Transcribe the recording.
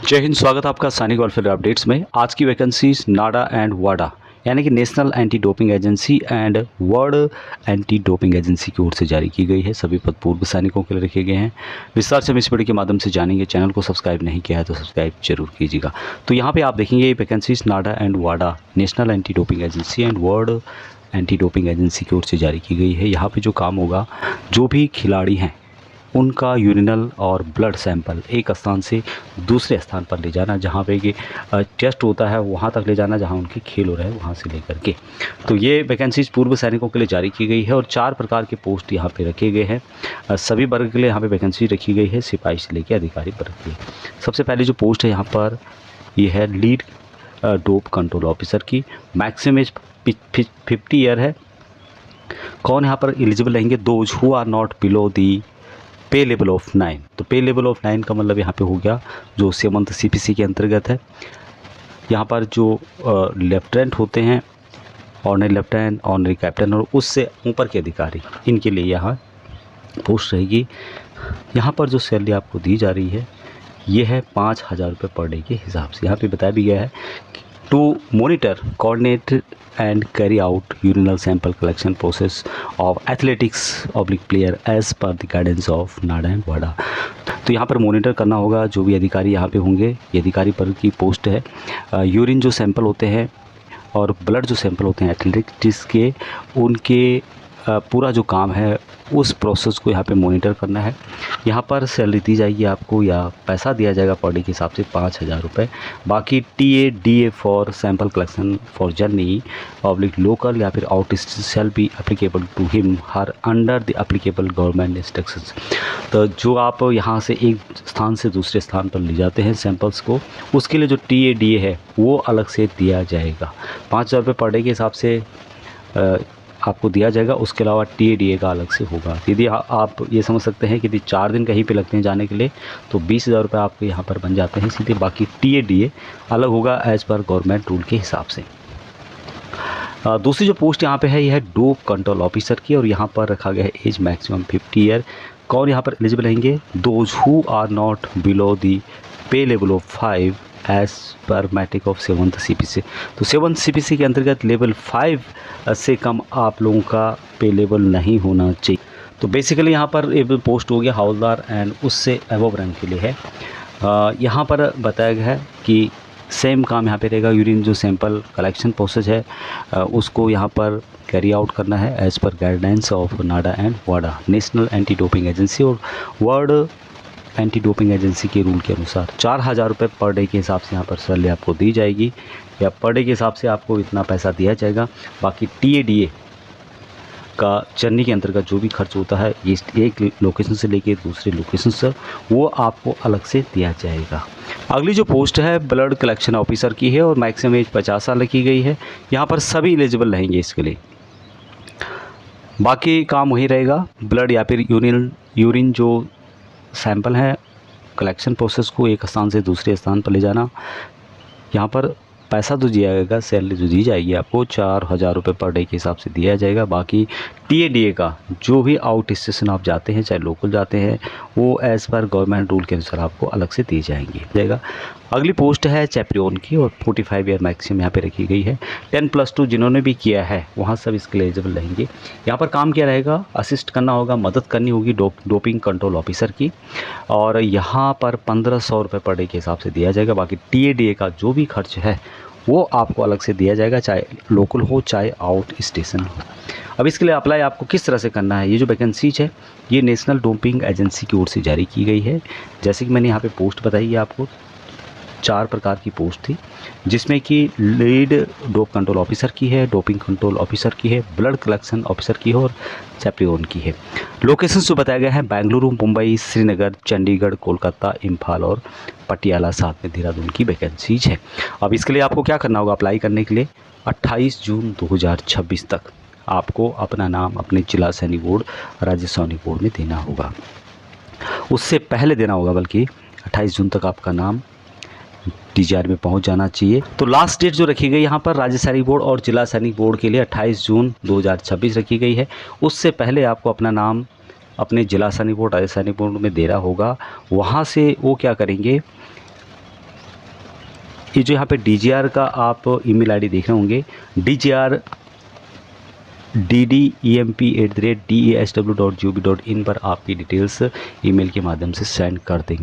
जय हिंद। स्वागत है आपका सैनिक वेलफेयर अपडेट्स में। आज की वैकेंसीज नाडा एंड वाडा यानी कि national Anti Doping agency and world Anti Doping agency की ओर से जारी की गई है। सभी पद पूर्व सैनिकों के लिए रखे गए हैं। विस्तार से हम इस वीडियो के माध्यम से जानेंगे। चैनल को सब्सक्राइब नहीं किया है तो सब्सक्राइब जरूर कीजिएगा। तो यहाँ पे आप देखेंगे वैकेंसीज नाडा एंड वाडा National Anti Doping agency and world Anti Doping agency की ओर से जारी की गई है। यहाँ पर जो काम होगा, जो भी खिलाड़ी हैं उनका यूरिनल और ब्लड सैंपल एक स्थान से दूसरे स्थान पर ले जाना, जहाँ पे कि टेस्ट होता है वहाँ तक ले जाना जहाँ उनके खेल हो रहे हैं वहाँ से लेकर के। तो ये वैकेंसीज पूर्व सैनिकों के लिए जारी की गई है और 4 प्रकार के पोस्ट यहाँ पे रखे गए हैं। सभी वर्ग के लिए यहाँ पे वैकेंसी रखी गई है, सिपाही से लेकर अधिकारी वर्ग के लिए। सबसे पहले जो पोस्ट है यहाँ पर ये है लीड डोप कंट्रोल ऑफिसर की। मैक्सिमम एज 50 ईयर है। कौन यहाँ पर एलिजिबल रहेंगे? Those who are not below the pay level of 9। तो पे लेवल ऑफ 9 का मतलब यहाँ पे हो गया जो 7th CPC के अंतर्गत है। यहाँ पर जो लेफ्टिनेंट होते हैं, ऑनरी लेफ्टिनेंट, ऑनरी कैप्टन और उससे ऊपर के अधिकारी, इनके लिए यहाँ पोस्ट रहेगी। यहाँ पर जो सैलरी आपको दी जा रही है ये है 5,000 रुपये पर डे के हिसाब से। यहाँ पे बताया भी गया है to monitor, coordinate and carry out urinal sample collection process of athletics oblique player as per the guidance of Nada and वाडा। तो यहाँ पर मॉनिटर करना होगा जो भी अधिकारी यहाँ पे होंगे। ये अधिकारी पर की पोस्ट है। यूरिन जो सैंपल होते हैं और ब्लड जो सैंपल होते हैं एथलेटिक्स के, उनके पूरा जो काम है उस प्रोसेस को यहाँ पे मॉनिटर करना है। यहाँ पर सैलरी दी जाएगी आपको या पैसा दिया जाएगा पर डे के हिसाब से 5,000 रुपये। बाकी TA for sample collection for journey oblique local या फिर out shall be applicable to him her under the applicable government instructions. तो जो आप यहाँ से एक स्थान से दूसरे स्थान पर ले जाते हैं सैंपल्स को, उसके लिए जो TA है वो अलग से दिया जाएगा। 5,000 रुपये पर डे के हिसाब से आपको दिया जाएगा। उसके अलावा TA का अलग से होगा। यदि आप ये समझ सकते हैं कि यदि 4 दिन कहीं पे लगते हैं जाने के लिए तो 20,000 रुपये आपके यहाँ पर बन जाते हैं सीधे। बाकी TA अलग होगा एज पर गवर्नमेंट रूल के हिसाब से। दूसरी जो पोस्ट यहाँ पे है यह है डोप कंट्रोल ऑफिसर की और यहाँ पर रखा गया है एज मैक्सिमम 50 ईयर। कौन यहाँ पर एलिजिबल रहेंगे? Those who are not below the pay level of 5 as per matrix of 7th CPC। तो 7th CPC के अंतर्गत लेवल 5 से कम आप लोगों का पे लेवल नहीं होना चाहिए। तो बेसिकली यहाँ पर एक पोस्ट हो गया हवलदार एंड उससे एबव रैंक के लिए है। यहाँ पर बताया गया है कि सेम काम यहाँ पे रहेगा। यूरिन जो सैंपल कलेक्शन प्रोसेस है उसको यहाँ पर कैरी आउट करना है as per guidelines of Nada and वाडा नेशनल एंटी डोपिंग एजेंसी और वर्ल्ड एंटी डोपिंग एजेंसी के रूल के अनुसार। 4,000 रुपये पर डे के हिसाब से यहाँ पर सैलरी आपको दी जाएगी या पर डे के हिसाब से आपको इतना पैसा दिया जाएगा। बाकी TA का जर्नी के अंतर्गत जो भी खर्च होता है ये एक लोकेशन से लेके दूसरे लोकेशन से, वो आपको अलग से दिया जाएगा। अगली जो पोस्ट है ब्लड कलेक्शन ऑफिसर की है और मैक्सिमम एज 50 साल की गई है। यहाँ पर सभी एलिजिबल रहेंगे इसके लिए। बाकी काम वही रहेगा, ब्लड या फिर यूरिन जो सैंपल है कलेक्शन प्रोसेस को एक स्थान से दूसरे स्थान पर ले जाना। यहाँ पर पैसा तो दिया जाएगा, सैलरी जो दी जाएगी आपको 4,000 रुपये पर डे के हिसाब से दिया जाएगा। बाकी TA का जो भी आउट स्टेशन आप जाते हैं चाहे लोकल जाते हैं वो एज़ पर गवर्नमेंट रूल के अनुसार आपको अलग से दी जाएगा। अगली पोस्ट है चैप्रियन की और 45 ईयर मैक्सिमम यहाँ पे रखी गई है। 10+2 जिन्होंने भी किया है वहाँ सब इसके लिए एलिजिबल रहेंगे। यहाँ पर काम क्या रहेगा? असिस्ट करना होगा, मदद करनी होगी डोपिंग कंट्रोल ऑफिसर की और यहाँ पर 1,500 रुपये पर डे के हिसाब से दिया जाएगा। बाकी TA का जो भी खर्च है वो आपको अलग से दिया जाएगा, चाहे लोकल हो चाहे आउट स्टेशन हो। अब इसके लिए अप्लाई आपको किस तरह से करना है? ये जो वैकेंसीज है ये नेशनल डोपिंग एजेंसी की ओर से जारी की गई है। जैसे कि मैंने यहाँ पे पोस्ट बताई है आपको, 4 प्रकार की पोस्ट थी जिसमें कि लीड डोप कंट्रोल ऑफिसर की है, डोपिंग कंट्रोल ऑफिसर की है, ब्लड कलेक्शन ऑफिसर की है और चैप्रियन की है। लोकेशन जो बताया गया है बेंगलुरु, मुंबई, श्रीनगर, चंडीगढ़, कोलकाता, इम्फाल और पटियाला, साथ में देहरादून की वैकेंसीज है। अब इसके लिए आपको क्या करना होगा? अप्लाई करने के लिए 28 जून 2026 तक आपको अपना नाम अपने जिला सैनिक बोर्ड, राज्य सैनिक बोर्ड में देना होगा। उससे पहले देना होगा, बल्कि 28 जून तक आपका नाम DGR में पहुंच जाना चाहिए। तो लास्ट डेट जो रखी गई यहाँ पर राज्य सैनिक बोर्ड और जिला सैनिक बोर्ड के लिए 28 जून 2026 रखी गई है। उससे पहले आपको अपना नाम अपने जिला सैनिक बोर्ड, राज्य सैनिक बोर्ड में देना होगा। वहाँ से वो क्या करेंगे, ये जो यहाँ पे DGR का आप ईमेल आईडी देख रहे होंगे, DGR@DDEMP@DESW.gov.in पर आपकी डिटेल्स ईमेल के माध्यम से सेंड कर देंगे।